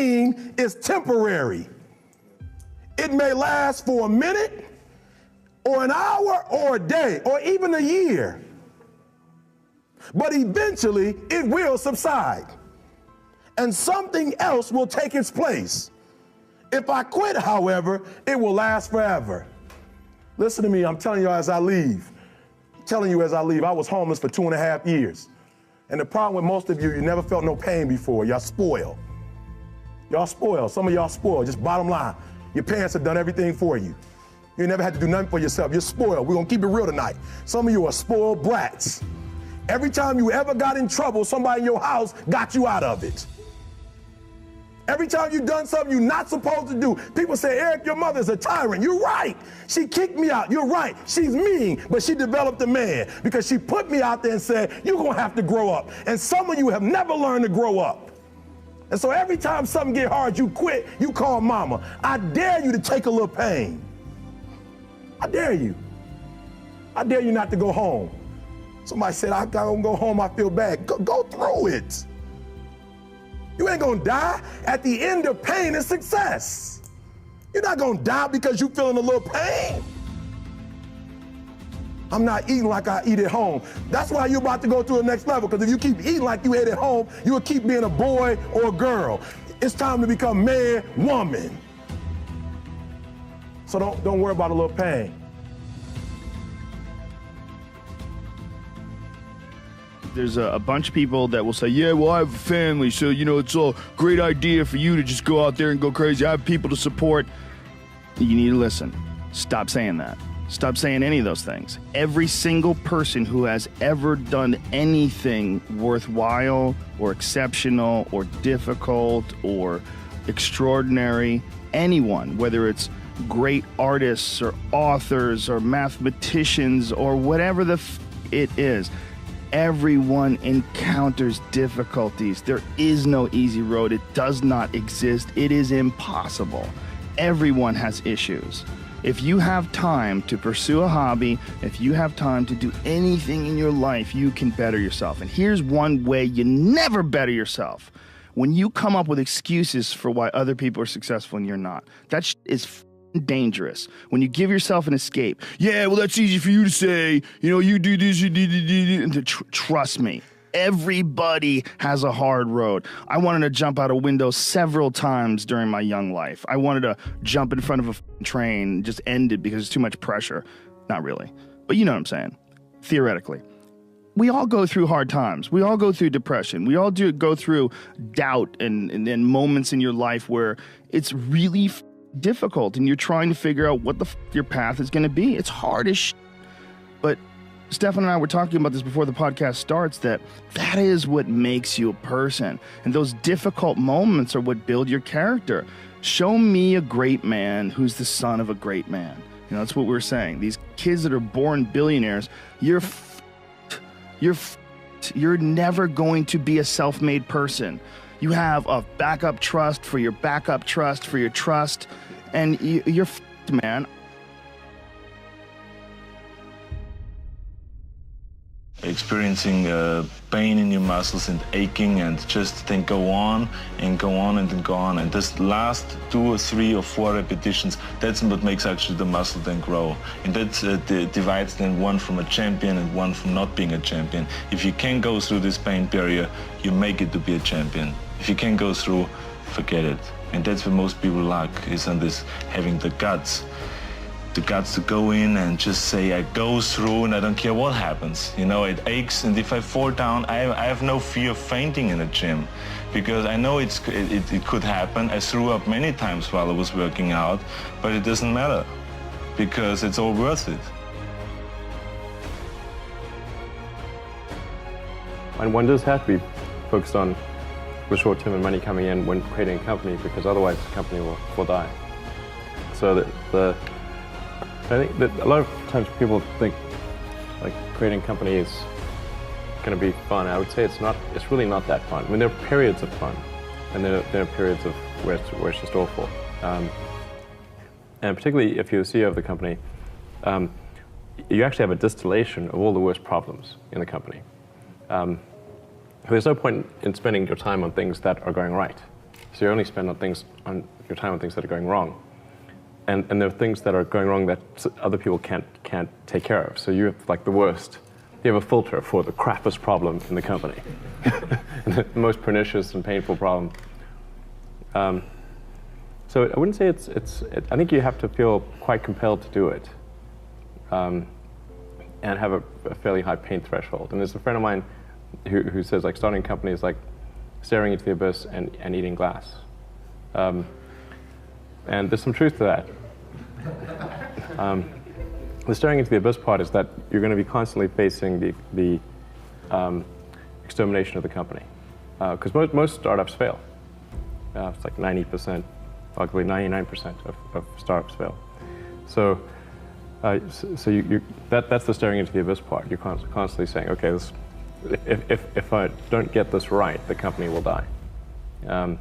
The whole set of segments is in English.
pain is temporary. It may last for a minute or an hour or a day or even a year, but eventually it will subside and something else will take its place. If I quit, however, it will last forever. Listen to me, I'm telling you as I leave. I was homeless for 2.5 years. And the problem with most of you, you never felt no pain before. Y'all spoiled. Y'all spoiled. Some of y'all spoiled. Just bottom line. Your parents have done everything for you. You never had to do nothing for yourself. You're spoiled. We're going to keep it real tonight. Some of you are spoiled brats. Every time you ever got in trouble, somebody in your house got you out of it. Every time you've done something you're not supposed to do, people say, Eric, your mother's a tyrant. You're right. She kicked me out. You're right. She's mean, but she developed a man because she put me out there and said, you're going to have to grow up. And some of you have never learned to grow up. And so every time something get hard, you quit, you call mama. I dare you to take a little pain. I dare you. I dare you not to go home. Somebody said, I gotta go home, I feel bad. Go through it. You ain't gonna die. At the end of pain is success. You're not gonna die because you're feeling a little pain. I'm not eating like I eat at home. That's why you're about to go to the next level, because if you keep eating like you ate at home, you will keep being a boy or a girl. It's time to become man, woman. So don't worry about a little pain. There's a bunch of people that will say, yeah, well, I have a family, so, it's a great idea for you to just go out there and go crazy. I have people to support. You need to listen. Stop saying that. Stop saying any of those things. Every single person who has ever done anything worthwhile or exceptional or difficult or extraordinary, anyone, whether it's great artists or authors or mathematicians or whatever it is, everyone encounters difficulties. There is no easy road. It does not exist. It is impossible. Everyone has issues. If you have time to pursue a hobby, if you have time to do anything in your life, you can better yourself. And here's one way you never better yourself. When you come up with excuses for why other people are successful and you're not. That is dangerous. When you give yourself an escape, yeah, well, that's easy for you to say, you do this, you do. Trust me, everybody has a hard road. I wanted to jump out a window several times during my young life. I wanted to jump in front of a train, just ended because it's too much pressure. Not really, but you know what I'm saying, theoretically. We all go through hard times. We all go through depression. We all go through doubt and moments in your life where it's really difficult and you're trying to figure out what your path is going to be. It's hard as shit. But Stefan and I were talking about this before the podcast starts, that is what makes you a person. And those difficult moments are what build your character. Show me a great man who's the son of a great man. That's what we're saying. These kids that are born billionaires, you're never going to be a self-made person. You have a backup trust for your backup trust for your trust, and you're man. Experiencing pain in your muscles and aching, and just then go on and go on and then go on, and this last 2 or 3 or 4 repetitions, that's what makes actually the muscle then grow, and that divides then one from a champion and one from not being a champion. If you can go through this pain barrier, you make it to be a champion. If you can't go through, forget it. And that's where most people lack, is on this, having the guts to go in and just say, I go through and I don't care what happens. It aches, and if I fall down, I have no fear of fainting in a gym, because I know it could happen. I threw up many times while I was working out, but it doesn't matter, because it's all worth it. And one does have to be focused on the short-term and money coming in when creating a company, because otherwise the company will die. So I think that a lot of times people think like creating a company is going to be fun. I would say it's not. It's really not that fun. I mean, there are periods of fun, and there are periods of where it's just awful. And particularly if you're the CEO of the company, you actually have a distillation of all the worst problems in the company. There's no point in spending your time on things that are going right. So you only spend your time on things that are going wrong. And there are things that are going wrong that other people can't take care of. So you have like the worst. You have a filter for the crappiest problem in the company. The most pernicious and painful problem. So I wouldn't say I think you have to feel quite compelled to do it. And have a fairly high pain threshold. And there's a friend of mine who says like starting a company is like staring into the abyss and eating glass. And there's some truth to that. The staring into the abyss part is that you're going to be constantly facing the extermination of the company. Because most startups fail. It's like 90%, arguably 99% of startups fail. So that's the staring into the abyss part. You're constantly saying, okay, if I don't get this right, the company will die. It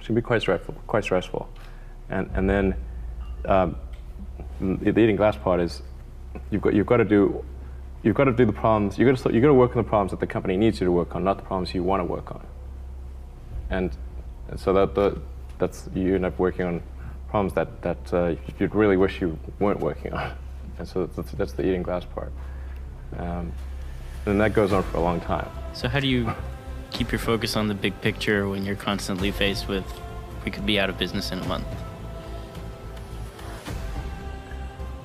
can be quite stressful. And then the eating glass part is you've got to do the problems. You've got to work on the problems that the company needs you to work on, not the problems you want to work on. And so that's you end up working on problems that you'd really wish you weren't working on. And so that's the eating glass part. And that goes on for a long time. So how do you keep your focus on the big picture when you're constantly faced with, we could be out of business in a month?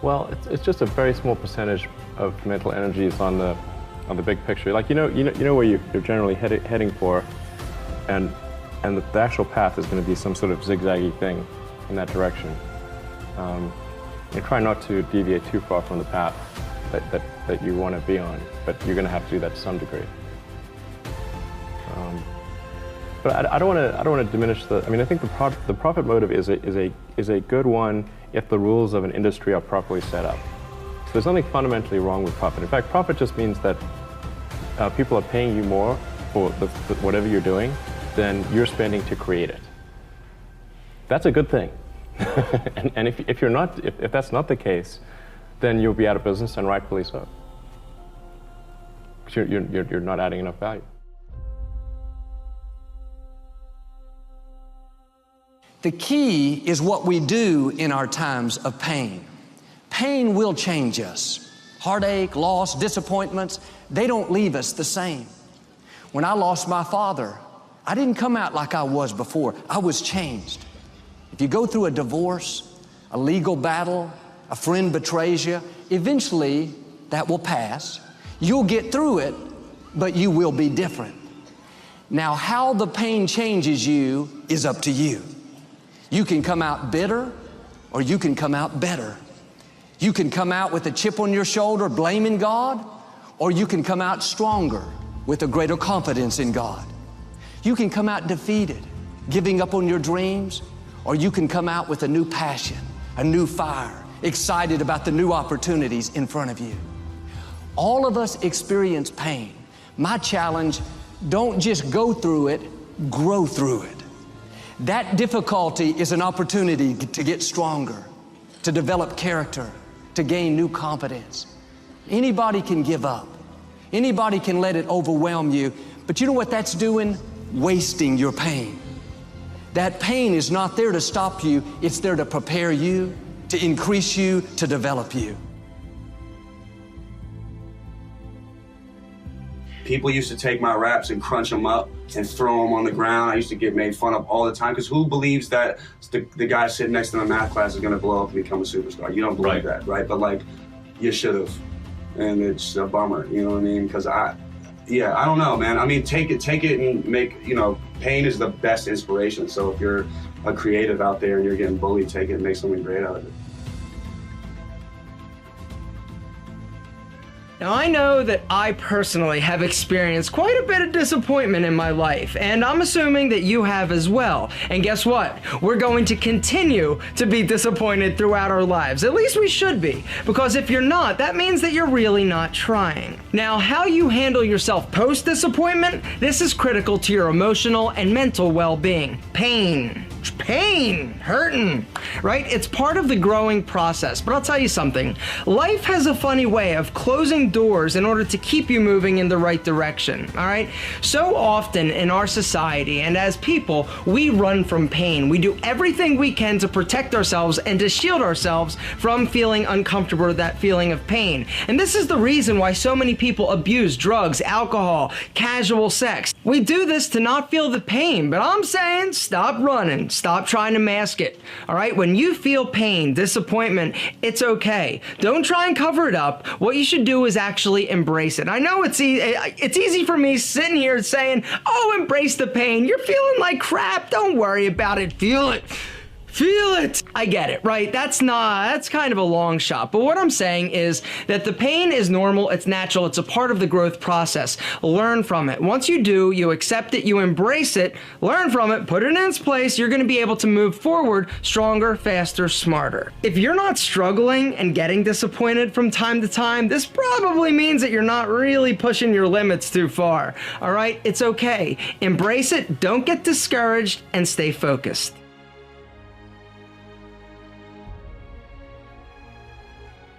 Well, it's just a very small percentage of mental energy is on the big picture. Like you know where you're generally heading for, and the actual path is going to be some sort of zigzaggy thing in that direction. And try not to deviate too far from the path that you want to be on, but you're going to have to do that to some degree. But I don't want to diminish the. I mean, I think the profit motive is a good one if the rules of an industry are properly set up. So there's nothing fundamentally wrong with profit. In fact, profit just means that people are paying you more for whatever you're doing than you're spending to create it. That's a good thing. and if that's not the case, then you'll be out of business, and rightfully so. Because you're not adding enough value. The key is what we do in our times of pain. Pain will change us. Heartache, loss, disappointments, they don't leave us the same. When I lost my father, I didn't come out like I was before. I was changed. If you go through a divorce, a legal battle, a friend betrays you, eventually that will pass. You'll get through it, but you will be different. Now, how the pain changes you is up to you. You can come out bitter, or you can come out better. You can come out with a chip on your shoulder blaming God, or you can come out stronger with a greater confidence in God. You can come out defeated, giving up on your dreams, or you can come out with a new passion, a new fire, excited about the new opportunities in front of you. All of us experience pain. My challenge, don't just go through it, grow through it. That difficulty is an opportunity to get stronger, to develop character, to gain new confidence. Anybody can give up. Anybody can let it overwhelm you. But you know what that's doing? Wasting your pain. That pain is not there to stop you. It's there to prepare you, to increase you, to develop you. People used to take my raps and crunch them up and throw them on the ground. I used to get made fun of all the time, because who believes that the guy sitting next to my math class is gonna blow up and become a superstar? You don't believe that, right? But like, you should have. And it's a bummer, you know what I mean? Because I don't know, man. I mean, take it and make, pain is the best inspiration. So if you're a creative out there and you're getting bullied, take it and make something great out of it. Now, I know that I personally have experienced quite a bit of disappointment in my life, and I'm assuming that you have as well. And guess what? We're going to continue to be disappointed throughout our lives. At least we should be, because if you're not, that means that you're really not trying. Now, how you handle yourself post-disappointment, this is critical to your emotional and mental well-being. Pain pain, hurting, right? It's part of the growing process. But I'll tell you something, life has a funny way of closing doors in order to keep you moving in the right direction, all right? So often in our society and as people, we run from pain. We do everything we can to protect ourselves and to shield ourselves from feeling uncomfortable or that feeling of pain. And this is the reason why so many people abuse drugs, alcohol, casual sex. We do this to not feel the pain, but I'm saying stop running, stop trying to mask it, all right? When you feel pain, disappointment, it's okay. Don't try and cover it up. What you should do is actually embrace it. I know it's easy for me sitting here saying, oh, embrace the pain. You're feeling like crap. Don't worry about it. Feel it. Feel it. I get it, right? That's kind of a long shot. But what I'm saying is that the pain is normal, it's natural, it's a part of the growth process. Learn from it. Once you do, you accept it, you embrace it, learn from it, put it in its place, you're gonna be able to move forward stronger, faster, smarter. If you're not struggling and getting disappointed from time to time, this probably means that you're not really pushing your limits too far, all right? It's okay. Embrace it, don't get discouraged, and stay focused.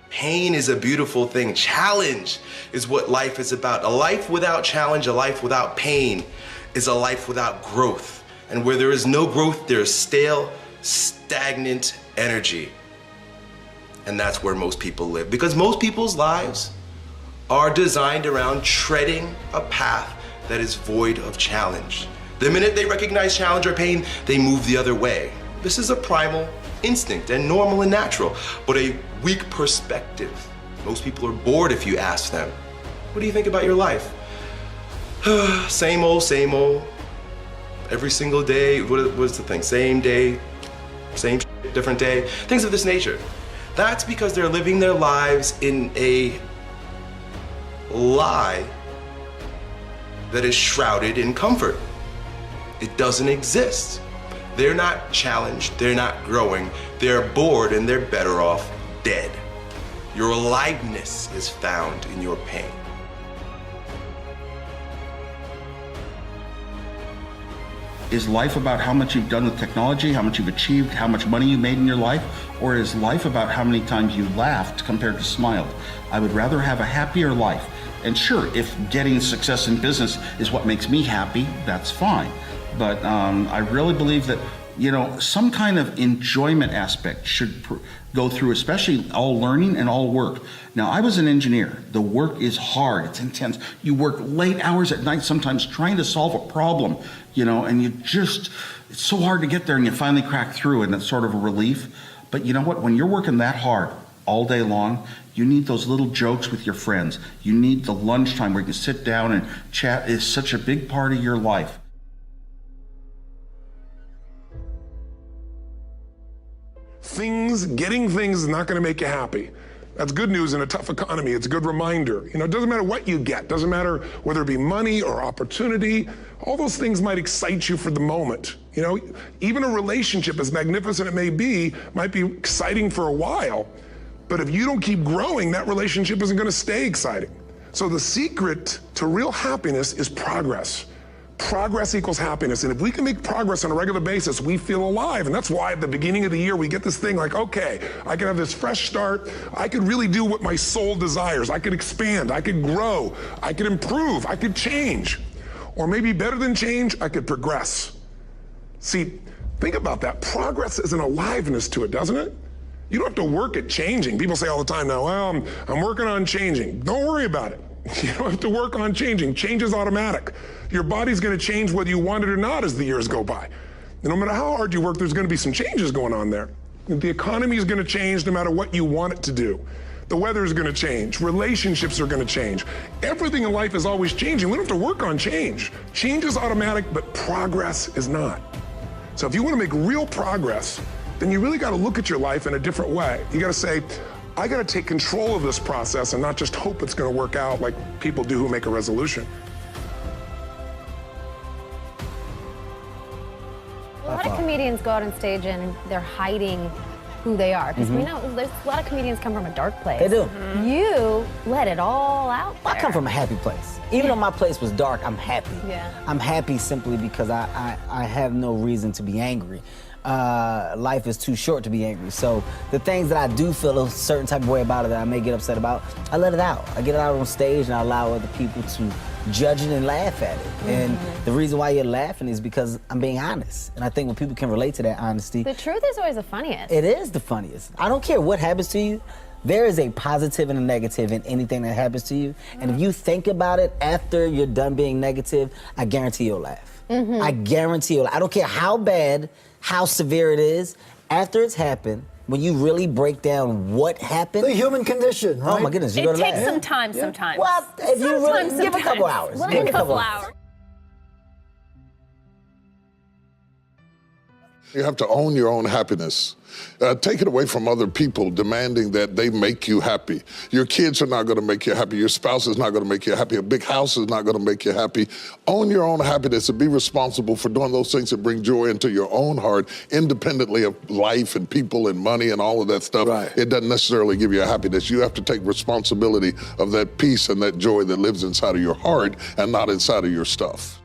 Pain is a beautiful thing. Challenge is what life is about. A life without challenge, a life without pain, is a life without growth. And where there is no growth, there is stale, stagnant energy. And that's where most people live. Because most people's lives are designed around treading a path that is void of challenge. The minute they recognize challenge or pain, they move the other way. This is a primal instinct and normal and natural, but a weak perspective. Most people are bored if you ask them, what do you think about your life? Same old, same old. Every single day, what's the thing? Same day, same shit, different day. Things of this nature. That's because they're living their lives in a lie that is shrouded in comfort. It doesn't exist. They're not challenged, they're not growing, they're bored and they're better off dead. Your aliveness is found in your pain. Is life about how much you've done with technology, how much you've achieved, how much money you made in your life? Or is life about how many times you laughed compared to smiled? I would rather have a happier life. And sure, if getting success in business is what makes me happy, that's fine. But I really believe that, you know, some kind of enjoyment aspect should go through, especially all learning and all work. Now, I was an engineer. The work is hard, it's intense. You work late hours at night sometimes trying to solve a problem, you know, and it's so hard to get there and you finally crack through and it's sort of a relief. But you know what, when you're working that hard all day long, you need those little jokes with your friends. You need the lunchtime where you can sit down and chat. Is such a big part of your life. Getting things is not going to make you happy. That's good news in a tough economy. It's a good reminder. You know, it doesn't matter what you get. Doesn't matter whether it be money or opportunity. All those things might excite you for the moment. You know, even a relationship, as magnificent it may be, might be exciting for a while. But if you don't keep growing, that relationship isn't going to stay exciting. So the secret to real happiness is progress. Progress equals happiness. And if we can make progress on a regular basis, we feel alive. And that's why at the beginning of the year, we get this thing like, okay, I can have this fresh start. I could really do what my soul desires. I could expand. I could grow. I could improve. I could change. Or maybe better than change, I could progress. See, think about that. Progress is an aliveness to it, doesn't it? You don't have to work at changing. People say all the time now, well, I'm working on changing. Don't worry about it. You don't have to work on changing. Change is automatic. Your body's going to change whether you want it or not as the years go by. And no matter how hard you work, there's going to be some changes going on there. The economy is going to change no matter what you want it to do. The weather is going to change. Relationships are going to change. Everything in life is always changing. We don't have to work on change. Change is automatic, but progress is not. So if you want to make real progress, then you really got to look at your life in a different way. You got to say, I got to take control of this process and not just hope it's going to work out like people do who make a resolution. A lot of comedians go out on stage and they're hiding who they are. Because we know there's a lot of comedians come from a dark place. They do. You let it all out there. I come from a happy place. Even though my place was dark, I'm happy. Yeah. I'm happy simply because I have no reason to be angry. life is too short to be angry. So the things that I do feel a certain type of way about it that I may get upset about, I let it out. I get it out on stage and I allow other people to judge it and laugh at it. And the reason why you're laughing is because I'm being honest. And I think when people can relate to that honesty. The truth is always the funniest. It is the funniest. I don't care what happens to you. There is a positive and a negative in anything that happens to you. And if you think about it after you're done being negative, I guarantee you'll laugh. I guarantee you'll laugh. I don't care how bad, how severe it is, after it's happened, when you really break down what happened. The human condition, right? Oh my goodness, you're It gonna takes laugh. some time sometimes. Well, if you really, give a couple hours. Give a couple hours. You have to own your own happiness. Take it away from other people demanding that they make you happy. Your kids are not going to make you happy. Your spouse is not going to make you happy. A big house is not going to make you happy. Own your own happiness and be responsible for doing those things that bring joy into your own heart, independently of life and people and money and all of that stuff. Right. It doesn't necessarily give you a happiness. You have to take responsibility of that peace and that joy that lives inside of your heart and not inside of your stuff.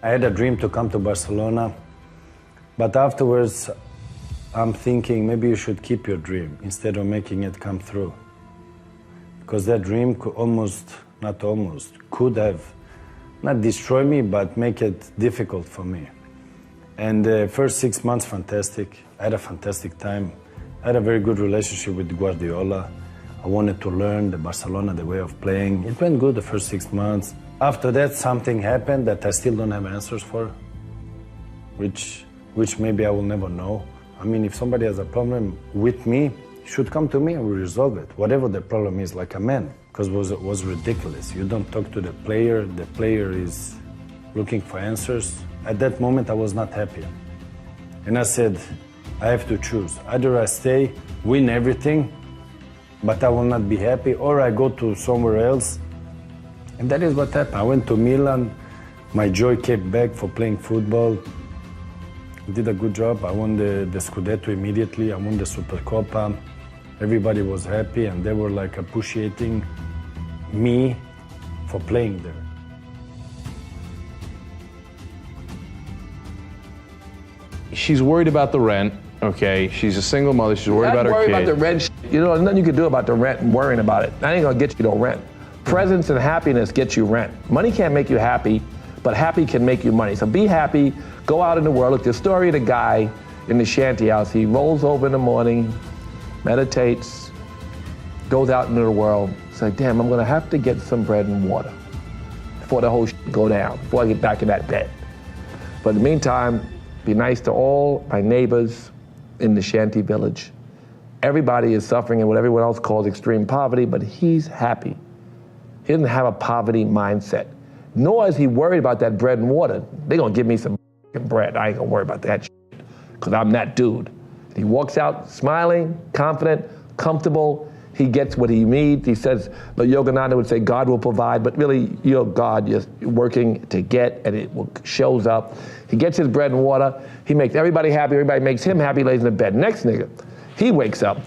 I had a dream to come to Barcelona, but afterwards I'm thinking maybe you should keep your dream instead of making it come through. Because that dream could could have not destroyed me, but make it difficult for me. And the first 6 months, fantastic. I had a fantastic time. I had a very good relationship with Guardiola. I wanted to learn the Barcelona, the way of playing. It went good the first 6 months. After that, something happened that I still don't have answers for, which maybe I will never know. I mean, if somebody has a problem with me, he should come to me and we'll resolve it. Whatever the problem is, like a man, because it was ridiculous. You don't talk to the player is looking for answers. At that moment, I was not happy. And I said, I have to choose. Either I stay, win everything, but I will not be happy, or I go to somewhere else. And that is what happened. I went to Milan. My joy came back for playing football. I did a good job. I won the Scudetto immediately. I won the Supercoppa. Everybody was happy, and they were like appreciating me for playing there. She's worried about the rent, okay? She's a single mother. She's worried about her kid. Not worried about the rent. You know, there's nothing you can do about the rent and worrying about it. That ain't gonna get you no rent. Presence and happiness get you rent. Money can't make you happy, but happy can make you money. So be happy, go out in the world. Look, the story of the guy in the shanty house, he rolls over in the morning, meditates, goes out into the world. It's like, damn, I'm gonna have to get some bread and water before the whole shit go down, before I get back in that bed. But in the meantime, be nice to all my neighbors in the shanty village. Everybody is suffering in what everyone else calls extreme poverty, but he's happy. He doesn't have a poverty mindset, nor is he worried about that bread and water. They're gonna give me some bread. I ain't gonna worry about that shit, because I'm that dude. He walks out smiling, confident, comfortable. He gets what he needs. He says, the Yogananda would say, God will provide, but really, you're God, you're working to get, and it shows up. He gets his bread and water. He makes everybody happy. Everybody makes him happy, lays in the bed. Next nigga, he wakes up.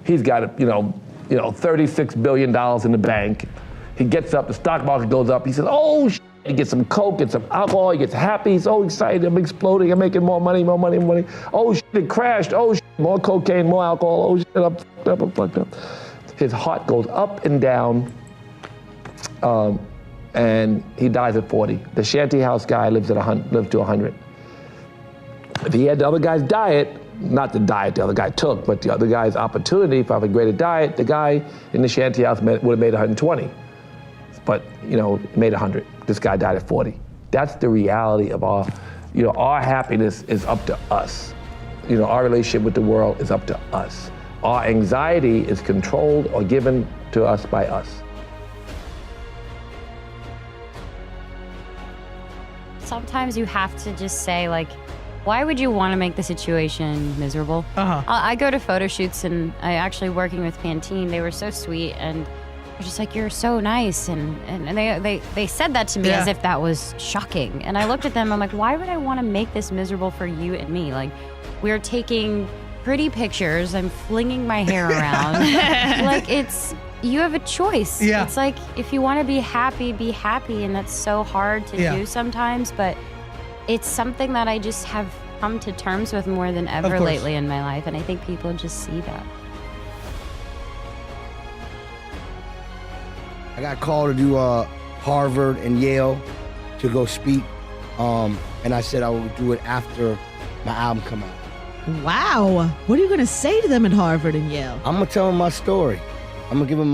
He's got, $36 billion in the bank. He gets up, the stock market goes up. He says, oh, shit. He gets some coke, gets some alcohol, he gets happy, he's so excited, I'm exploding, I'm making more money. Oh shit, it crashed, oh shit, more cocaine, more alcohol, oh shit, I'm fucked up. His heart goes up and down, and he dies at 40. The shanty house guy lived to 100. If he had the other guy's diet, not the diet the other guy took, but the other guy's opportunity for having a greater diet, the guy in the shanty house would have made 120. But, made 100. This guy died at 40. That's the reality of our happiness is up to us. Our relationship with the world is up to us. Our anxiety is controlled or given to us by us. Sometimes you have to just say, why would you want to make the situation miserable? I go to photo shoots, and I actually working with Pantene, they were so sweet, and they're just like, you're so nice, and they said that to me as if that was shocking. And I looked at them, I'm like, why would I want to make this miserable for you and me? We're taking pretty pictures, I'm flinging my hair around. you have a choice. Yeah. It's like, if you want to be happy, and that's so hard to Yeah. do sometimes, but it's something that I just have come to terms with more than ever course. lately in my life, and I think people just see that. I got called to do Harvard and Yale to go speak, and I said I would do it after my album come out. Wow. What are you going to say to them at Harvard and Yale? I'm gonna tell them my story. I'm gonna give them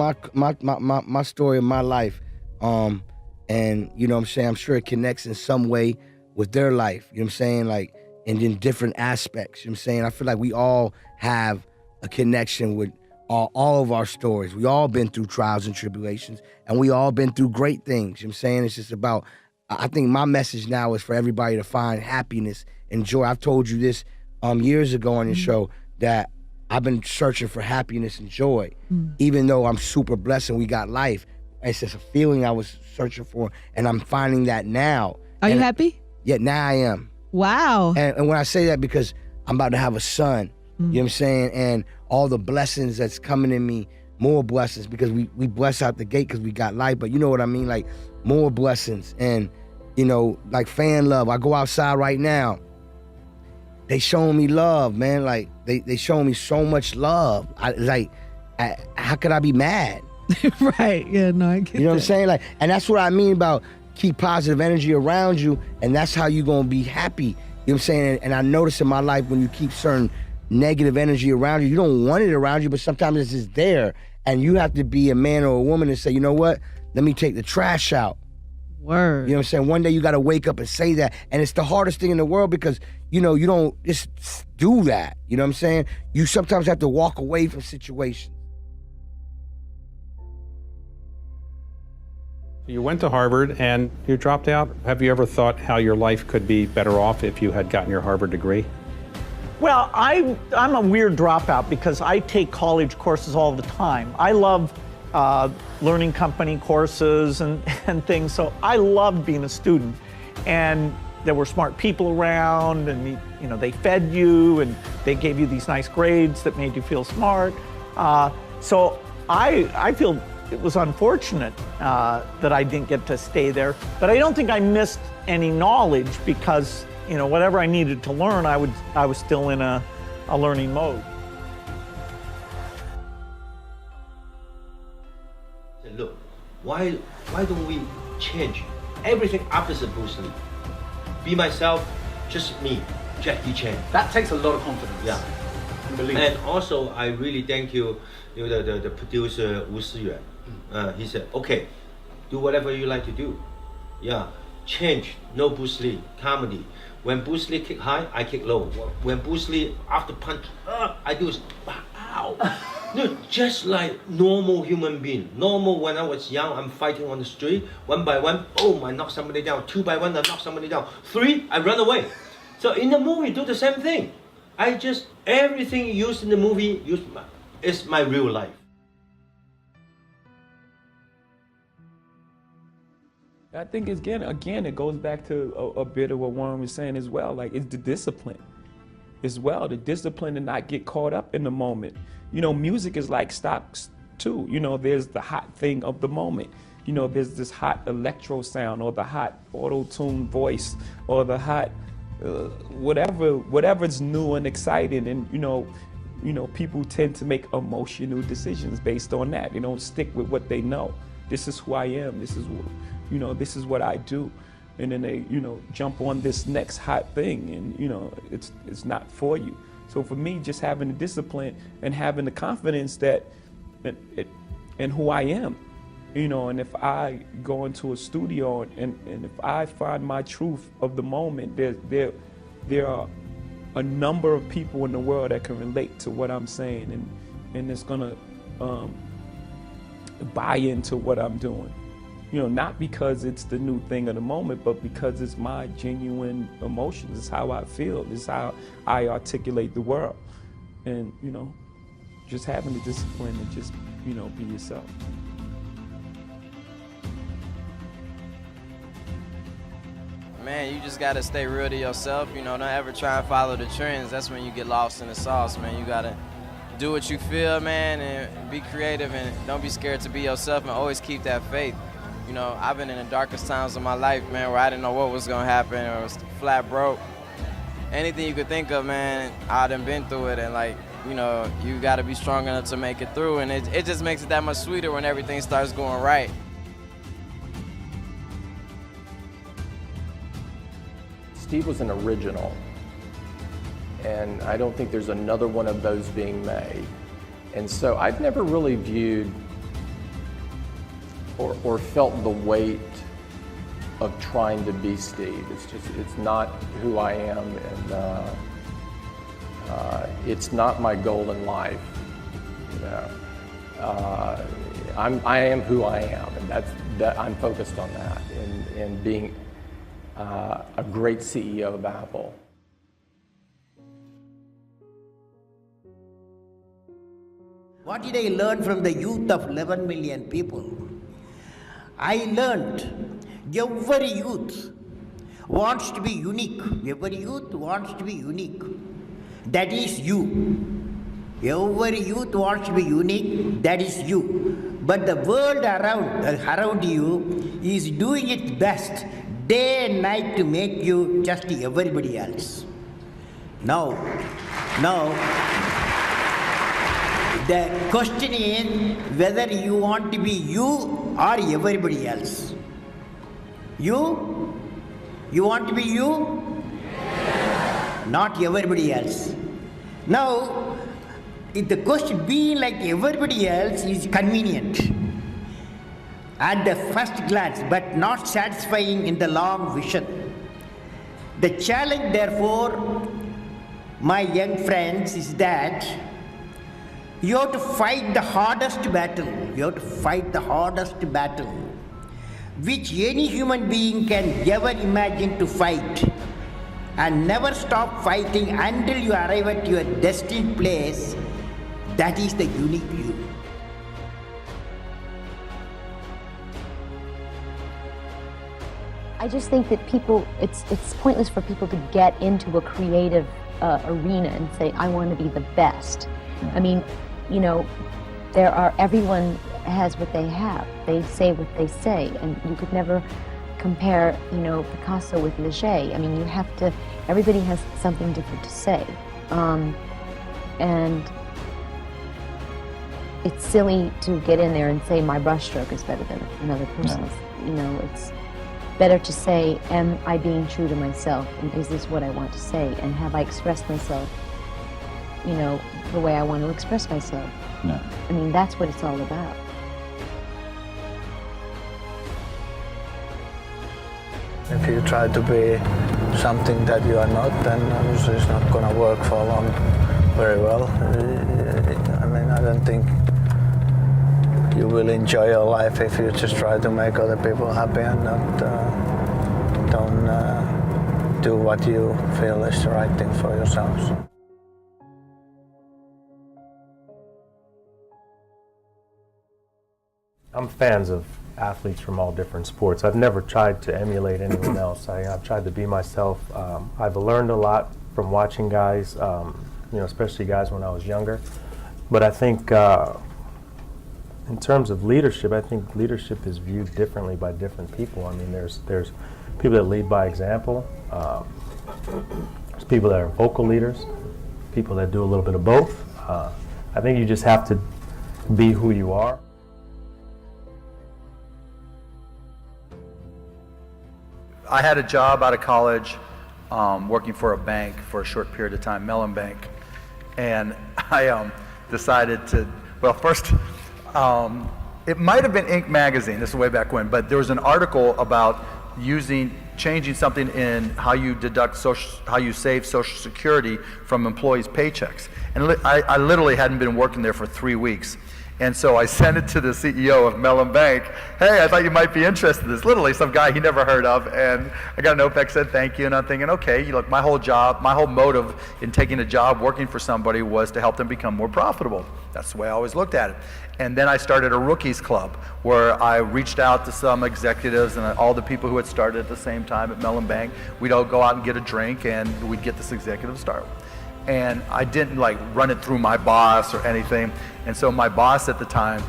my story of my life, and you know what I'm saying. I'm sure it connects in some way with their life. You know what I'm saying, like, and in different aspects. You know what I'm saying. I feel like we all have a connection with all of our stories. We all been through trials and tribulations, and we all been through great things. You know what I'm saying. It's just about. I think my message now is for everybody to find happiness and joy. I've told you this years ago on your show that I've been searching for happiness and joy, even though I'm super blessed and we got life. It's just a feeling I was searching for, and I'm finding that now. Are you happy? Yeah, now I am. Wow. And when I say that, because I'm about to have a son, you know what I'm saying, and all the blessings that's coming in me, more blessings, because we bless out the gate because we got life, but you know what I mean, like more blessings, and you know, like fan love. I go outside right now. They showing me love, man. Like they showing me so much love. How could I be mad? Right. Yeah. No, I get You know what I'm that. saying? Like, and that's what I mean about keep positive energy around you, and that's how you gonna be happy. You know what I'm saying? And I notice in my life when you keep certain negative energy around you, you don't want it around you, but sometimes it's just there, and you have to be a man or a woman and say, you know what? Let me take the trash out. Word. You know what I'm saying? One day you gotta wake up and say that, and it's the hardest thing in the world because you know you don't just do that. You know what I'm saying? You sometimes have to walk away from situations. You went to Harvard and you dropped out. Have you ever thought how your life could be better off if you had gotten your Harvard degree? Well, I'm a weird dropout because I take college courses all the time. I love learning company courses and things, so I loved being a student. And there were smart people around, and you know, they fed you and they gave you these nice grades that made you feel smart. So I feel it was unfortunate that I didn't get to stay there, but I don't think I missed any knowledge because, you know, whatever I needed to learn, I was still in a learning mode. Look, why don't we change everything after Bruce Lee? Be myself, just me, Jackie Chan. That takes a lot of confidence. Yeah. And also, I really thank you, the producer Wu Siyuan. He said, okay, do whatever you like to do. Yeah, change, no Bruce Lee, comedy. When Bruce Lee kick high, I kick low. When Bruce Lee after punch, I do ow. No, just like normal human being. Normal when I was young, I'm fighting on the street. 1 by 1, boom, I knock somebody down. 2 by 1, I knock somebody down. 3, I run away. So in the movie, do the same thing. Everything used in the movie is my real life. I think again, it goes back to a bit of what Warren was saying as well. Like, it's the discipline as well, the discipline to not get caught up in the moment. You know, music is like stocks too. You know, there's the hot thing of the moment. You know, there's this hot electro sound or the hot auto-tune voice or the hot whatever's new and exciting. And you know, people tend to make emotional decisions based on that. They don't stick with what they know. This is who I am. This is what I do. And then they, jump on this next hot thing, and it's not for you. So for me, just having the discipline and having the confidence that in who I am, and if I go into a studio and if I find my truth of the moment, there are a number of people in the world that can relate to what I'm saying, and it's gonna buy into what I'm doing. Not because it's the new thing of the moment, but because it's my genuine emotions. It's how I feel. It's how I articulate the world. And, just having the discipline and just, be yourself. Man, you just gotta stay real to yourself. Don't ever try and follow the trends. That's when you get lost in the sauce, man. You gotta do what you feel, man, and be creative, and don't be scared to be yourself, and always keep that faith. You know, I've been in the darkest times of my life, man, where I didn't know what was gonna happen, or was flat broke. Anything you could think of, man, I done been through it, and like, you know, you gotta be strong enough to make it through, and it just makes it that much sweeter when everything starts going right. Steve was an original, and I don't think there's another one of those being made. And so I've never really viewed or felt the weight of trying to be Steve. It's not who I am, and it's not my goal in life. You know, I am who I am, and I'm focused on that, and being a great CEO of Apple. What did I learn from the youth of 11 million people? I learned every youth wants to be unique. Every youth wants to be unique. That is you. Every youth wants to be unique. That is you. But the world around you is doing its best day and night to make you just everybody else. Now, the question is whether you want to be you or everybody else. You want to be you? Not everybody else. Now, if the question being like everybody else is convenient at the first glance, but not satisfying in the long vision. The challenge, therefore, my young friends, is that you have to fight the hardest battle. You have to fight the hardest battle which any human being can ever imagine to fight, and never stop fighting until you arrive at your destined place. That is the unique you. I just think that it's pointless for people to get into a creative arena and say, I want to be the best. I mean, you know, everyone has what they have. They say what they say, and you could never compare, you know, Picasso with Leger. I mean, everybody has something different to say. And it's silly to get in there and say my brushstroke is better than another person's. You know, it's better to say, am I being true to myself? And is this what I want to say? And have I expressed myself, you know, the way I want to express myself? No. I mean, that's what it's all about. If you try to be something that you are not, then obviously it's not going to work for long very well. I mean, I don't think you will enjoy your life if you just try to make other people happy and don't do what you feel is the right thing for yourselves. I'm fans of athletes from all different sports. I've never tried to emulate anyone else. I've tried to be myself. I've learned a lot from watching guys, you know, especially guys when I was younger. But I think in terms of leadership, I think leadership is viewed differently by different people. I mean, there's people that lead by example. There's people that are vocal leaders, people that do a little bit of both. I think you just have to be who you are. I had a job out of college working for a bank for a short period of time, Mellon Bank. And I decided to, well, first, it might have been Inc. magazine, this is way back when, but there was an article about changing something in how you deduct how you save Social Security from employees' paychecks. And I literally hadn't been working there for 3 weeks. And so I sent it to the CEO of Mellon Bank. Hey, I thought you might be interested in this. Literally, some guy he never heard of. And I got a note back, said thank you. And I'm thinking, okay, look, my whole motive in taking a job working for somebody was to help them become more profitable. That's the way I always looked at it. And then I started a rookies club where I reached out to some executives and all the people who had started at the same time at Mellon Bank. We'd all go out and get a drink and we'd get this executive started. and I didn't like run it through my boss or anything. And so my boss at the time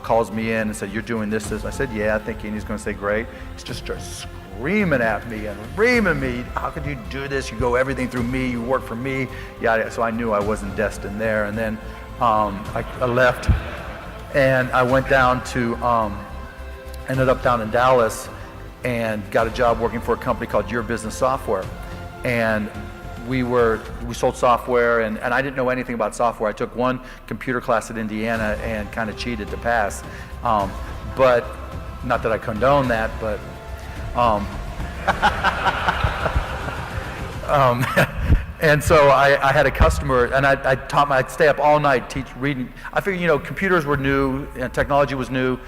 calls me in and said, "You're doing this." I said, "Yeah," thinking he's going to say great. He just starts screaming at me and reaming me. "How could you do this? You go everything through me. You work for me." Yeah. So I knew I wasn't destined there. And then I left, and I went down to, ended up down in Dallas, and got a job working for a company called Your Business Software. And we sold software, and I didn't know anything about software. I took one computer class at Indiana and kind of cheated to pass. But not that I condone that, but and so I had a customer, and I'd stay up all night reading. I figured, computers were new, and technology was new,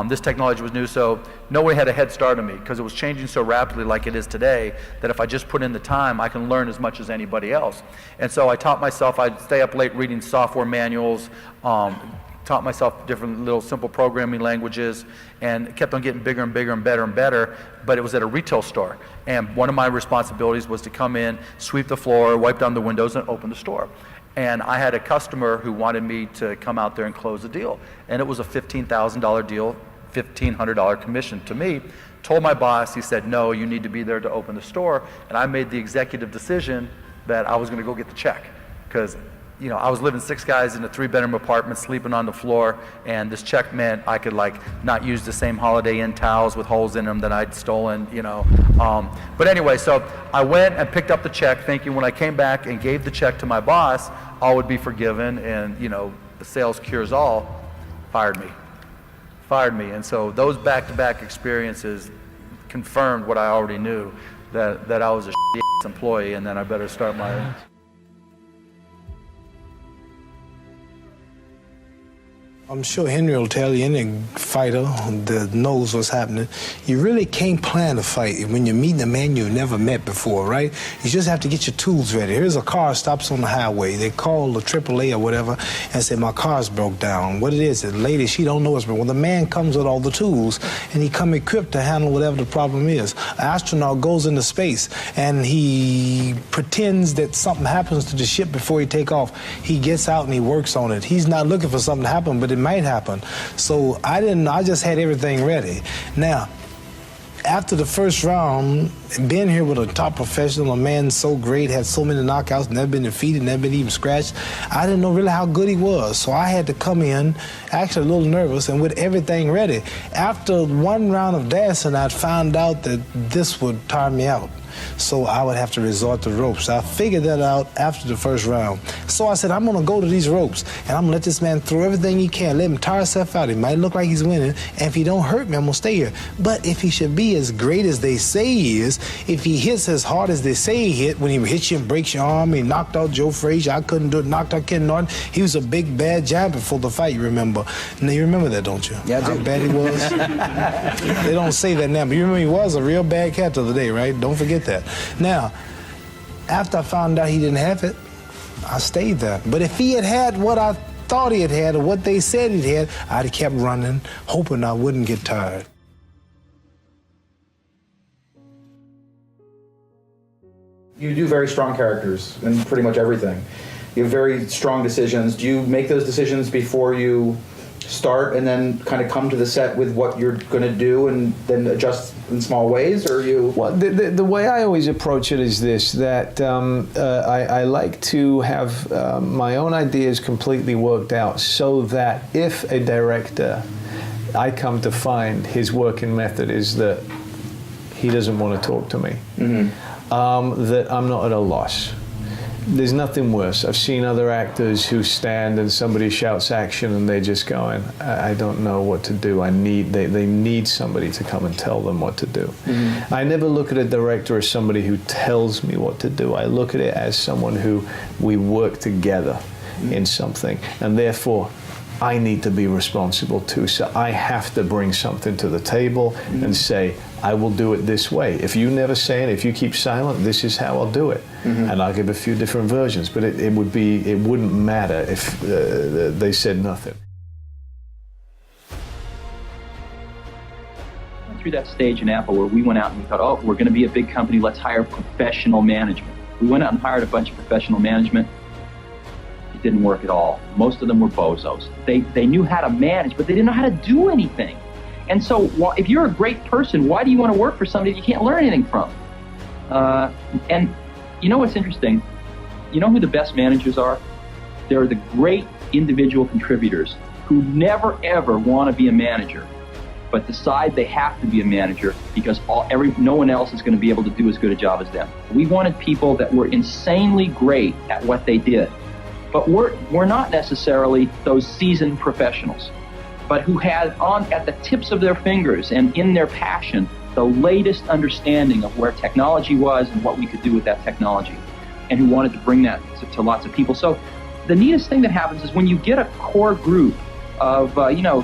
this technology was new, so no one had a head start on me, because it was changing so rapidly like it is today, that if I just put in the time, I can learn as much as anybody else. And so I taught myself, I'd stay up late reading software manuals, taught myself different little simple programming languages, and kept on getting bigger and bigger and better and better, but it was at a retail store. And one of my responsibilities was to come in, sweep the floor, wipe down the windows, and open the store. And I had a customer who wanted me to come out there and close the deal. And it was a $15,000 deal, $1,500 commission to me. Told my boss, he said, "No, you need to be there to open the store." And I made the executive decision that I was gonna go get the check, because I was living 6 guys in a 3-bedroom apartment, sleeping on the floor, and this check meant I could not use the same Holiday Inn towels with holes in them that I'd stolen, But anyway, so I went and picked up the check, thinking when I came back and gave the check to my boss, all would be forgiven, and the sales cures all. Fired me. And so those back-to-back experiences confirmed what I already knew, that I was a employee, and then I better start my own. I'm sure Henry will tell you, any fighter that knows what's happening, you really can't plan a fight when you're meeting a man you've never met before, right? You just have to get your tools ready. Here's a car stops on the highway. They call the AAA or whatever and say, "My car's broke down." What it is, the lady, she don't know what's broke. Well, the man comes with all the tools, and he come equipped to handle whatever the problem is. An astronaut goes into space, and he pretends that something happens to the ship before he take off. He gets out and he works on it. He's not looking for something to happen, but it might happen. So I just had everything ready. Now, after the first round, being here with a top professional, a man so great, had so many knockouts, never been defeated, never been even scratched, I didn't know really how good he was. So I had to come in, actually a little nervous, and with everything ready. After one round of dancing, I found out that this would tire me out. So I would have to resort to ropes. I figured that out after the first round. So I said, I'm gonna go to these ropes, and I'm gonna let this man throw everything he can, let him tire himself out. It might look like he's winning, and if he don't hurt me, I'm gonna stay here. But if he should be as great as they say he is, if he hits as hard as they say he hit, when he hits you and breaks your arm, he knocked out Joe Frazier, I couldn't do it, knocked out Ken Norton, he was a big bad giant before the fight, you remember. Now you remember that, don't you? Yeah, I do. How bad he was? They don't say that now, but you remember he was a real bad cat the other day, right? Don't forget that. Now, after I found out he didn't have it, I stayed there. But if he had had what I thought he had or what they said he had, I'd have kept running, hoping I wouldn't get tired. You do very strong characters in pretty much everything. You have very strong decisions. Do you make those decisions before you start and then kind of come to the set with what you're going to do and then adjust in small ways, or you? Well, the way I always approach it is this, that I like to have my own ideas completely worked out, so that if a director, I come to find his working method is that he doesn't want to talk to me, that I'm not at a loss. There's nothing worse. I've seen other actors who stand and somebody shouts action and they're just going, I don't know what to do. They need somebody to come and tell them what to do. I never look at a director as somebody who tells me what to do. I look at it as someone who we work together in something, and therefore I need to be responsible too. So I have to bring something to the table and say, I will do it this way. If you never say it, if you keep silent, this is how I'll do it. And I'll give a few different versions, but it wouldn't matter if they said nothing. Through that stage in Apple where we went out and we thought, oh, we're going to be a big company, let's hire professional management. We went out and hired a bunch of professional management. It didn't work at all. Most of them were bozos. They knew how to manage, but they didn't know how to do anything. And so if you're a great person, why do you want to work for somebody you can't learn anything from? And you know what's interesting? You know who the best managers are? They're the great individual contributors who never ever want to be a manager, but decide they have to be a manager because no one else is going to be able to do as good a job as them. We wanted people that were insanely great at what they did, but we're not necessarily those seasoned professionals, but who had at the tips of their fingers and in their passion the latest understanding of where technology was and what we could do with that technology, and who wanted to bring that to lots of people. So the neatest thing that happens is when you get a core group of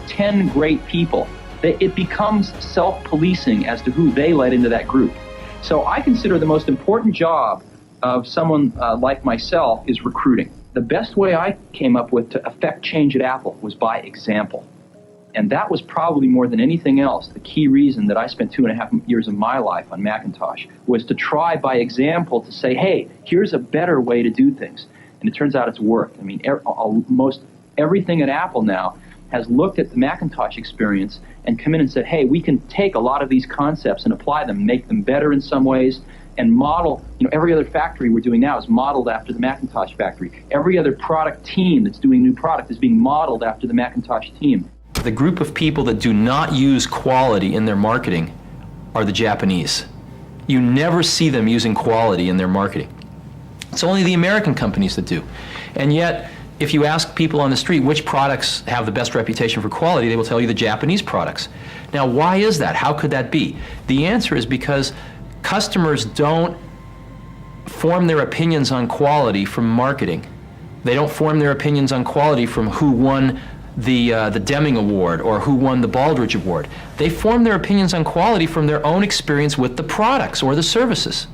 10 great people, it becomes self-policing as to who they let into that group. So I consider the most important job of someone like myself is recruiting. The best way I came up with to affect change at Apple was by example. And that was probably more than anything else the key reason that I spent 2.5 years of my life on Macintosh, was to try by example to say, hey, here's a better way to do things. And it turns out it's worked. I mean, almost everything at Apple now has looked at the Macintosh experience and come in and said, hey, we can take a lot of these concepts and apply them, make them better in some ways, and model, every other factory we're doing now is modeled after the Macintosh factory. Every other product team that's doing new product is being modeled after the Macintosh team. The group of people that do not use quality in their marketing are the Japanese. You never see them using quality in their marketing. It's only the American companies that do. And yet, if you ask people on the street which products have the best reputation for quality, they will tell you the Japanese products. Now, why is that? How could that be? The answer is because customers don't form their opinions on quality from marketing. They don't form their opinions on quality from who won the Deming Award or who won the Baldrige Award. They form their opinions on quality from their own experience with the products or the services.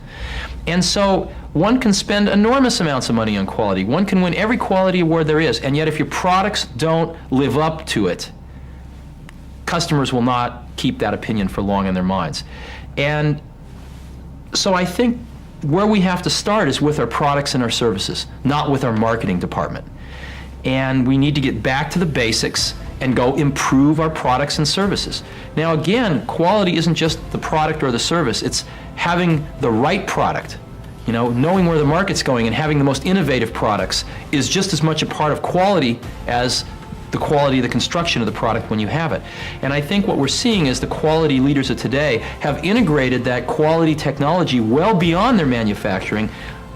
And so one can spend enormous amounts of money on quality. One can win every quality award there is, and yet if your products don't live up to it, customers will not keep that opinion for long in their minds. And so I think where we have to start is with our products and our services, not with our marketing department. And we need to get back to the basics and go improve our products and services. Now again, quality isn't just the product or the service, it's having the right product. Knowing where the market's going and having the most innovative products is just as much a part of quality as the quality of the construction of the product when you have it. And I think what we're seeing is the quality leaders of today have integrated that quality technology well beyond their manufacturing,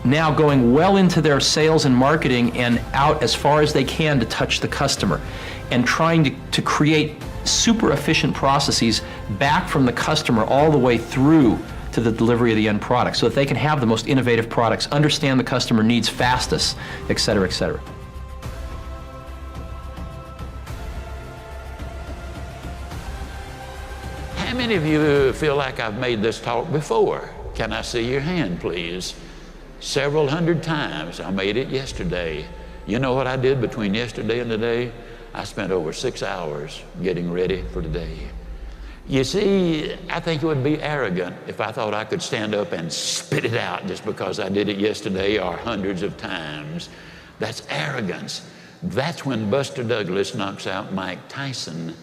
now going well into their sales and marketing and out as far as they can to touch the customer, and trying to create super efficient processes back from the customer all the way through to the delivery of the end product so that they can have the most innovative products, understand the customer needs fastest, et cetera, et cetera. How many of you feel like I've made this talk before? Can I see your hand, please? Several hundred times. I made it yesterday. You know what I did between yesterday and today? I spent over 6 hours getting ready for today. You see, I think it would be arrogant if I thought I could stand up and spit it out just because I did it yesterday or hundreds of times. That's arrogance. That's when Buster Douglas knocks out Mike Tyson.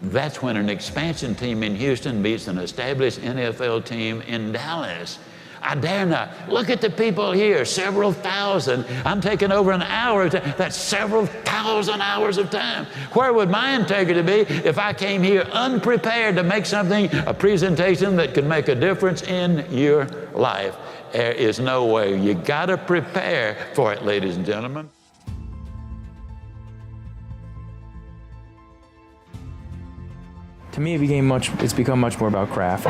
That's when an expansion team in Houston beats an established NFL team in Dallas. I dare not. Look at the people here, several thousand. I'm taking over an hour. That's several thousand hours of time. Where would my integrity be if I came here unprepared to make something, a presentation that could make a difference in your life? There is no way. You got to prepare for it, ladies and gentlemen. To me, it's become much more about craft.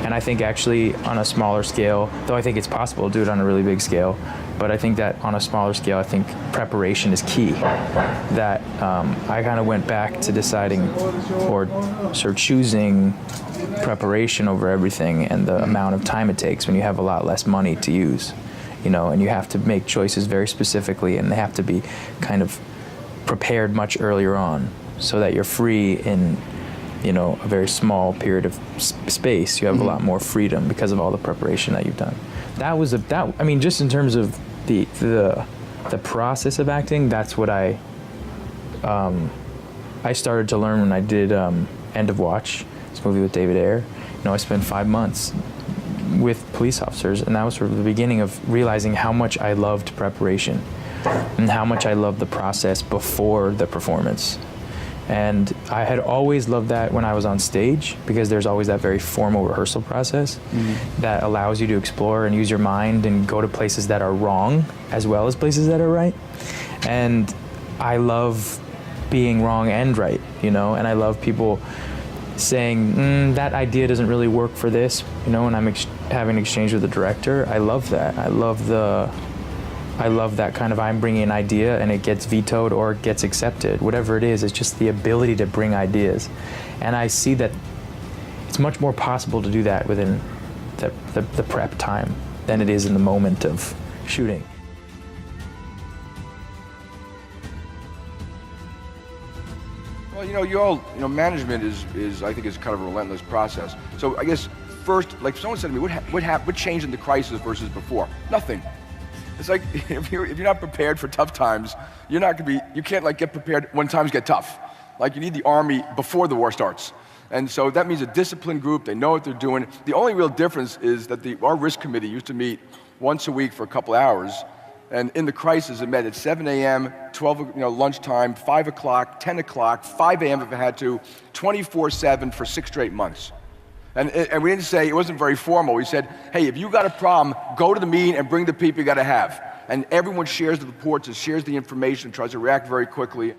And I think actually on a smaller scale, though I think it's possible to do it on a really big scale, but I think that on a smaller scale, I think preparation is key. That I kind of went back to deciding or sort of choosing preparation over everything and the amount of time it takes when you have a lot less money to use, and you have to make choices very specifically, and they have to be kind of prepared much earlier on so that you're free in a very small period of space. You have a lot more freedom because of all the preparation that you've done. that was I mean, just in terms of the process of acting, that's what I started to learn when I did End of Watch, this movie with David Ayer. You know, I spent 5 months with police officers, and that was sort of the beginning of realizing how much I loved preparation and how much I loved the process before the performance. And I had always loved that when I was on stage, because there's always that very formal rehearsal process that allows you to explore and use your mind and go to places that are wrong as well as places that are right. And I love being wrong and right, you know, and I love people saying, that idea doesn't really work for this, you know, when I'm having an exchange with the director. I love that. I love that kind of, I'm bringing an idea and it gets vetoed or it gets accepted. Whatever it is, it's just the ability to bring ideas. And I see that it's much more possible to do that within the prep time than it is in the moment of shooting. Well, management is I think is kind of a relentless process. So I guess first, like someone said to me, what changed in the crisis versus before? Nothing. It's like if you're not prepared for tough times, you can't like get prepared when times get tough. Like you need the army before the war starts. And so that means a disciplined group, they know what they're doing. The only real difference is that our risk committee used to meet once a week for a couple hours. And in the crisis, it met at 7 a.m., 12, lunchtime, 5 o'clock, 10 o'clock, 5 a.m. if it had to, 24/7 for 6 straight months. And we didn't say, it wasn't very formal. We said, hey, if you got a problem, go to the meeting and bring the people you got to have. And everyone shares the reports and shares the information, tries to react very quickly.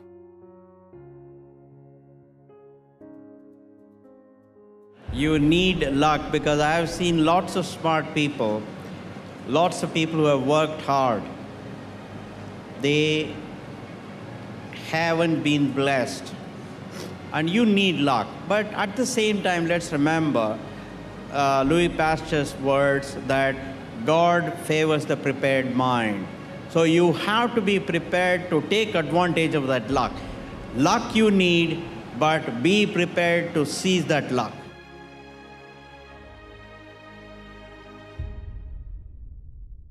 You need luck, because I have seen lots of smart people, lots of people who have worked hard. They haven't been blessed. And you need luck. But at the same time, let's remember Louis Pasteur's words that God favors the prepared mind. So you have to be prepared to take advantage of that luck. Luck you need, but be prepared to seize that luck.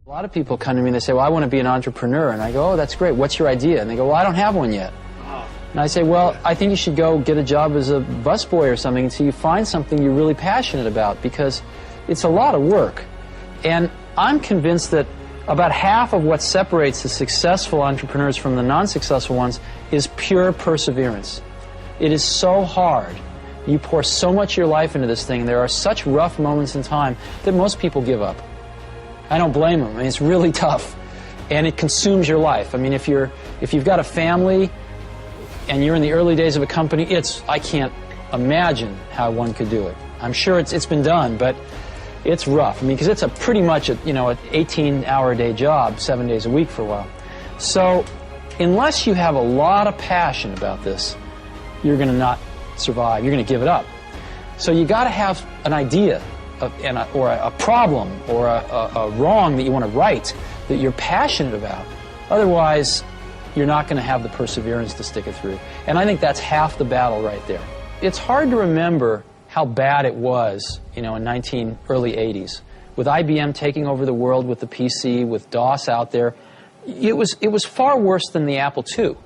A lot of people come to me and they say, well, I want to be an entrepreneur. And I go, oh, that's great. What's your idea? And they go, well, I don't have one yet. And I say, well, I think you should go get a job as a busboy or something until you find something you're really passionate about, because it's a lot of work. And I'm convinced that about half of what separates the successful entrepreneurs from the non-successful ones is pure perseverance. It is so hard. You pour so much of your life into this thing, and there are such rough moments in time that most people give up. I don't blame them. I mean, it's really tough, and it consumes your life. I mean, if you've got a family and you're in the early days of a company, I can't imagine how one could do it. I'm sure it's been done, but it's rough. I mean, because it's a pretty much an 18-hour-a-day job, 7 days a week for a while. So unless you have a lot of passion about this, you're going to not survive. You're going to give it up. So you got to have an idea or a problem or a wrong that you want to right that you're passionate about. Otherwise, you're not going to have the perseverance to stick it through. And I think that's half the battle right there. It's hard to remember how bad it was, in early 80s, with IBM taking over the world with the PC, with DOS out there. It was far worse than the Apple II. And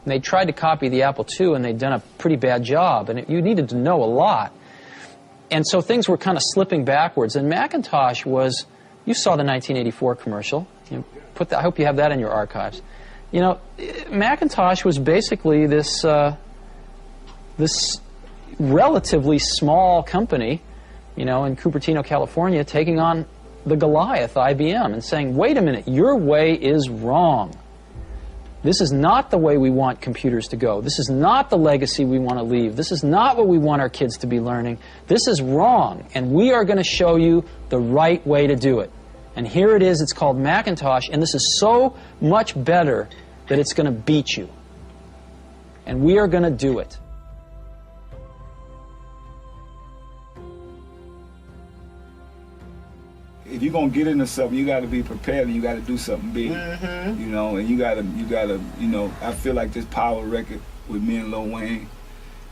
they tried to copy the Apple II, and they'd done a pretty bad job, and you needed to know a lot. And so things were kind of slipping backwards. And Macintosh was, you saw the 1984 commercial. I hope you have that in your archives. Macintosh was basically this relatively small company, in Cupertino, California, taking on the Goliath, IBM, and saying, wait a minute, your way is wrong. This is not the way we want computers to go. This is not the legacy we want to leave. This is not what we want our kids to be learning. This is wrong, and we are going to show you the right way to do it. And here it is. It's called Macintosh, and this is so much better that it's going to beat you. And we are going to do it. If you're gonna get into something, you got to be prepared, and you got to do something big, and you gotta, I feel like this Power record with me and Lil Wayne,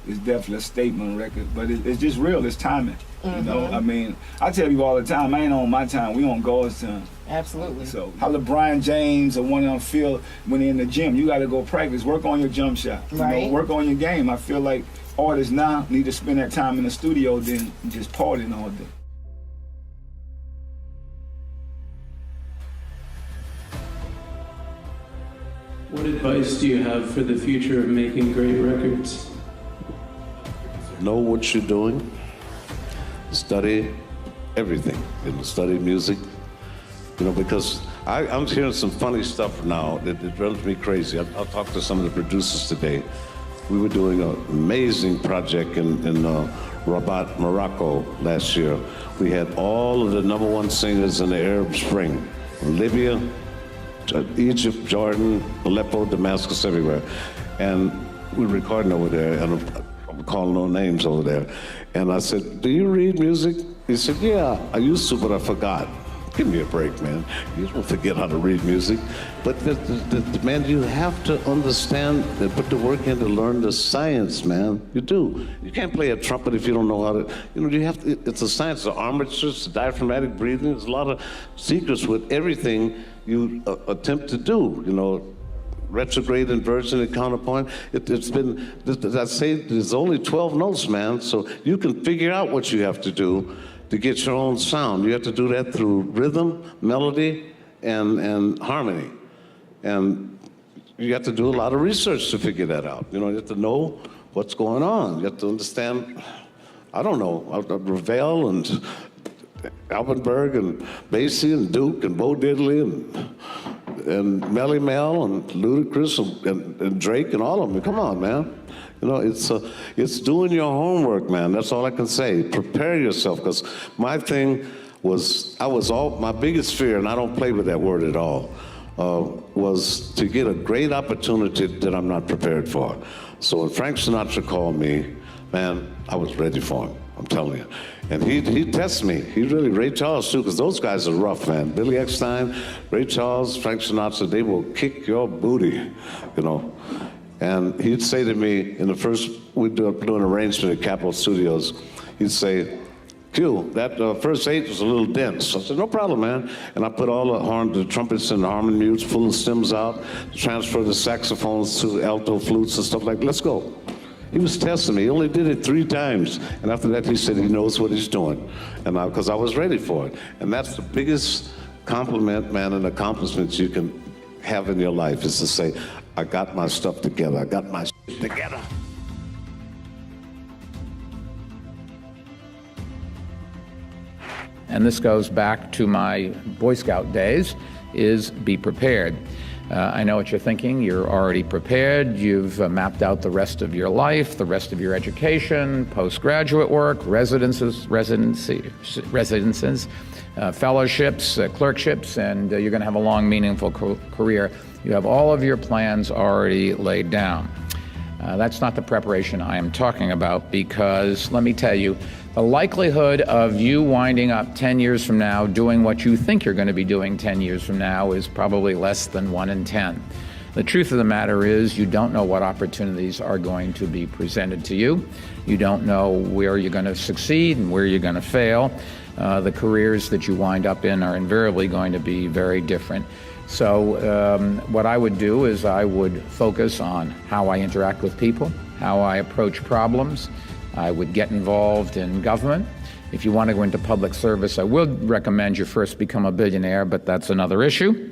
it's definitely a statement record. But it's just real. It's timing. You know, I mean, I tell you all the time, I ain't on my time. We on God's time. Absolutely. So how LeBron James or one of them feel when they're in the gym? You got to go practice. Work on your jump shot. You know, work on your game. I feel like artists now need to spend that time in the studio than just partying all day. What advice do you have for the future of making great records? Know what you're doing. Study everything. You know, study music. You know, because I'm hearing some funny stuff now that it runs me crazy. I'll talk to some of the producers today. We were doing an amazing project in Rabat, Morocco last year. We had all of the #1 singers in the Arab Spring, Libya, Egypt, Jordan, Aleppo, Damascus, everywhere. And we were recording over there, and I'm calling no names over there. And I said, do you read music? He said, yeah, I used to, but I forgot. Give me a break, man. You don't forget how to read music. But man, you have to understand and put the work in to learn the science, man. You do. You can't play a trumpet if you don't know how to, you know, you have to, it's a science, the armatures, the diaphragmatic breathing. There's a lot of secrets with everything you attempt to do, you know. Retrograde, inversion, and counterpoint. It's been, I say, there's only 12 notes, man, so you can figure out what you have to do to get your own sound. You have to do that through rhythm, melody, and harmony. And you have to do a lot of research to figure that out. You know, you have to know what's going on. You have to understand, I don't know, Ravel and Alpenberg and Basie and Duke and Bo Diddley and Melly Mel and Ludacris and Drake and all of them. Come on, man. You know, it's doing your homework, man. That's all I can say. Prepare yourself, because my thing was, my biggest fear, and I don't play with that word at all, was to get a great opportunity that I'm not prepared for. So when Frank Sinatra called me, man, I was ready for him. I'm telling you. And he tests me. He really, Ray Charles too, because those guys are rough, man. Billy Eckstine, Ray Charles, Frank Sinatra, they will kick your booty, you know. And he'd say to me, in the first, we'd do an arrangement at Capitol Studios, he'd say, Q, that first 8 was a little dense. I said, no problem, man. And I put all the trumpets and the harmony mutes, pull the stems out, transfer the saxophones to the alto flutes and stuff like that. Let's go. He was testing me. He only did it 3 times. And after that, he said he knows what he's doing. And because I was ready for it. And that's the biggest compliment, man, and accomplishment you can have in your life, is to say, I got my stuff together. I got my shit together. And this goes back to my Boy Scout days, is be prepared. I know what you're thinking. You're already prepared. You've mapped out the rest of your life, the rest of your education, postgraduate work, residences, fellowships, clerkships, and you're going to have a long, meaningful career. You have all of your plans already laid down. That's not the preparation I am talking about, because let me tell you, the likelihood of you winding up 10 years from now doing what you think you're going to be doing 10 years from now is probably less than 1 in 10. The truth of the matter is, you don't know what opportunities are going to be presented to you. You don't know where you're going to succeed and where you're going to fail. The careers that you wind up in are invariably going to be very different. So what I would do is I would focus on how I interact with people, how I approach problems. I would get involved in government. If you want to go into public service, I would recommend you first become a billionaire, but that's another issue.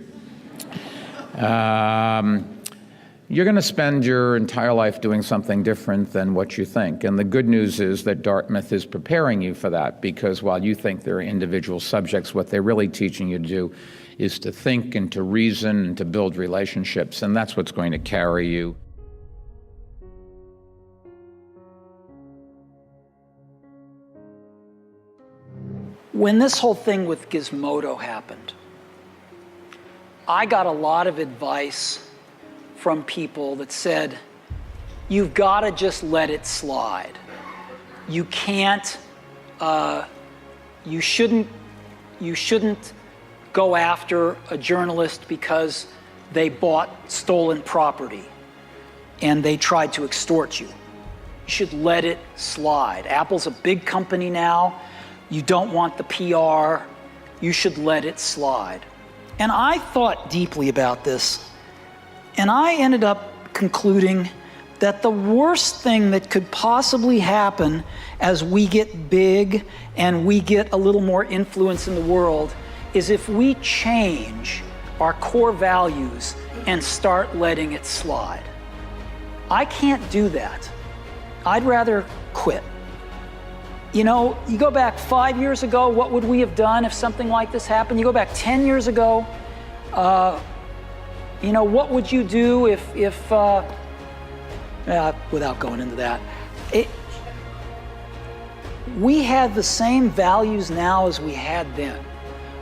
You're going to spend your entire life doing something different than what you think. And the good news is that Dartmouth is preparing you for that, because while you think they're individual subjects, what they're really teaching you to do is to think and to reason and to build relationships, and that's what's going to carry you. When this whole thing with Gizmodo happened, I got a lot of advice from people that said, you've got to just let it slide. You can't, you shouldn't go after a journalist because they bought stolen property and they tried to extort you. You should let it slide. Apple's a big company now. You don't want the PR. You should let it slide. And I thought deeply about this, and I ended up concluding that the worst thing that could possibly happen as we get big and we get a little more influence in the world is if we change our core values and start letting it slide. I can't do that. I'd rather quit. You know, you go back 5 years ago, what would we have done if something like this happened? You go back 10 years ago, you know, what would you do if without going into that, we have the same values now as we had then.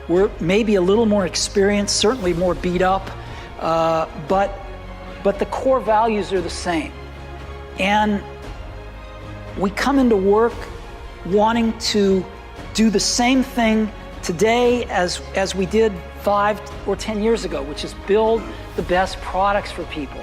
We're maybe a little more experienced, certainly more beat up, but the core values are the same. And we come into work wanting to do the same thing today as we did 5 or 10 years ago, which is build the best products for people.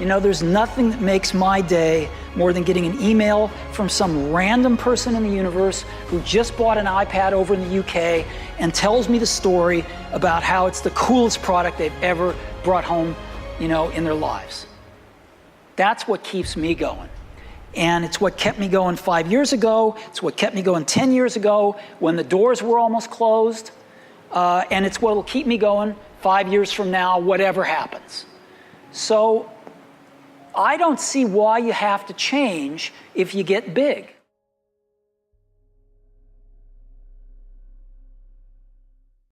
You know, there's nothing that makes my day more than getting an email from some random person in the universe who just bought an iPad over in the UK and tells me the story about how it's the coolest product they've ever brought home, you know, in their lives. That's what keeps me going. And it's what kept me going 5 years ago. It's what kept me going 10 years ago when the doors were almost closed. And it's what will keep me going 5 years from now, whatever happens. So I don't see why you have to change if you get big.